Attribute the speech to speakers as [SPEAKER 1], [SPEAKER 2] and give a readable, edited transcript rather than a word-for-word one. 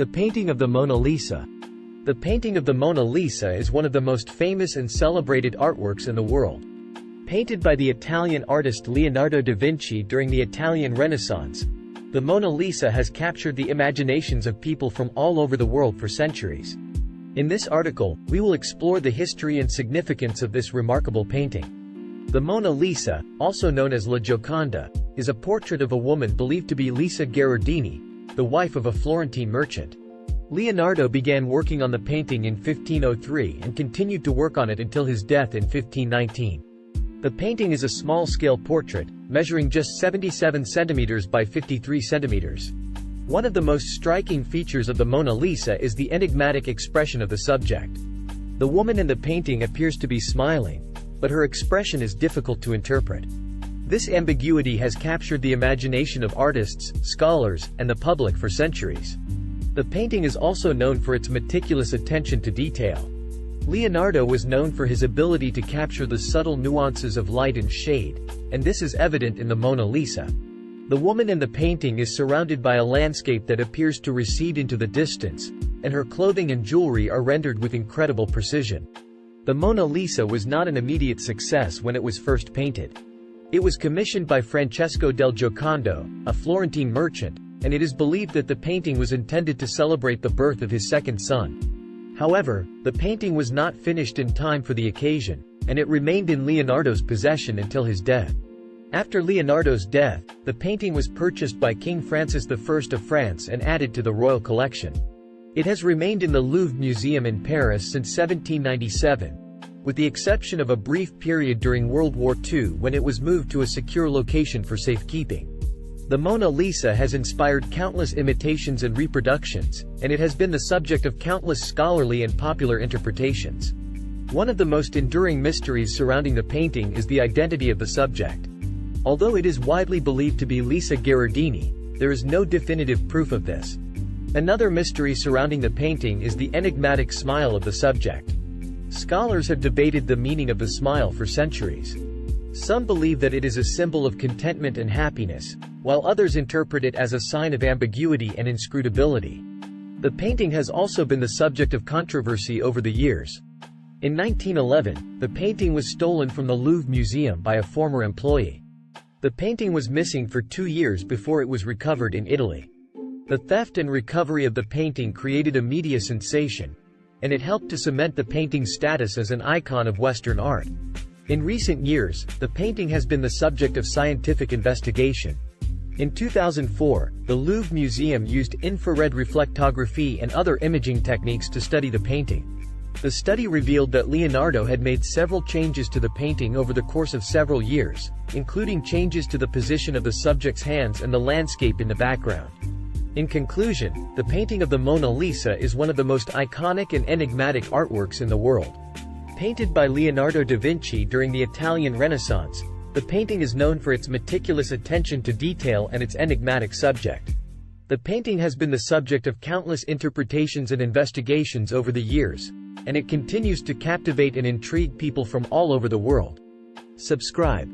[SPEAKER 1] The painting of the Mona Lisa. The painting of the Mona Lisa is one of the most famous and celebrated artworks in the world. Painted by the Italian artist Leonardo da Vinci during the Italian Renaissance, the Mona Lisa has captured the imaginations of people from all over the world for centuries. In this article, we will explore the history and significance of this remarkable painting. The Mona Lisa, also known as La Gioconda, is a portrait of a woman believed to be Lisa Gherardini, the wife of a Florentine merchant. Leonardo began working on the painting in 1503 and continued to work on it until his death in 1519. The painting is a small-scale portrait, measuring just 77 centimeters by 53 centimeters. One of the most striking features of the Mona Lisa is the enigmatic expression of the subject. The woman in the painting appears to be smiling, but her expression is difficult to interpret. This ambiguity has captured the imagination of artists, scholars, and the public for centuries. The painting is also known for its meticulous attention to detail. Leonardo was known for his ability to capture the subtle nuances of light and shade, and this is evident in the Mona Lisa. The woman in the painting is surrounded by a landscape that appears to recede into the distance, and her clothing and jewelry are rendered with incredible precision. The Mona Lisa was not an immediate success when it was first painted. It was commissioned by Francesco del Giocondo, a Florentine merchant, and it is believed that the painting was intended to celebrate the birth of his second son. However, the painting was not finished in time for the occasion, and it remained in Leonardo's possession until his death. After Leonardo's death, the painting was purchased by King Francis I of France and added to the royal collection. It has remained in the Louvre Museum in Paris since 1797. With the exception of a brief period during World War II when it was moved to a secure location for safekeeping. The Mona Lisa has inspired countless imitations and reproductions, and it has been the subject of countless scholarly and popular interpretations. One of the most enduring mysteries surrounding the painting is the identity of the subject. Although it is widely believed to be Lisa Gherardini, there is no definitive proof of this. Another mystery surrounding the painting is the enigmatic smile of the subject. Scholars have debated the meaning of the smile for centuries. Some believe that it is a symbol of contentment and happiness, while others interpret it as a sign of ambiguity and inscrutability. The painting has also been the subject of controversy over the years. In 1911, the painting was stolen from the Louvre Museum by a former employee. The painting was missing for 2 years before it was recovered in Italy. The theft and recovery of the painting created a media sensation, and it helped to cement the painting's status as an icon of Western art. In recent years, the painting has been the subject of scientific investigation. In 2004, the Louvre Museum used infrared reflectography and other imaging techniques to study the painting. The study revealed that Leonardo had made several changes to the painting over the course of several years, including changes to the position of the subject's hands and the landscape in the background. In conclusion, the painting of the Mona Lisa is one of the most iconic and enigmatic artworks in the world. Painted by Leonardo da Vinci during the Italian Renaissance, the painting is known for its meticulous attention to detail and its enigmatic subject. The painting has been the subject of countless interpretations and investigations over the years, and it continues to captivate and intrigue people from all over the world. Subscribe.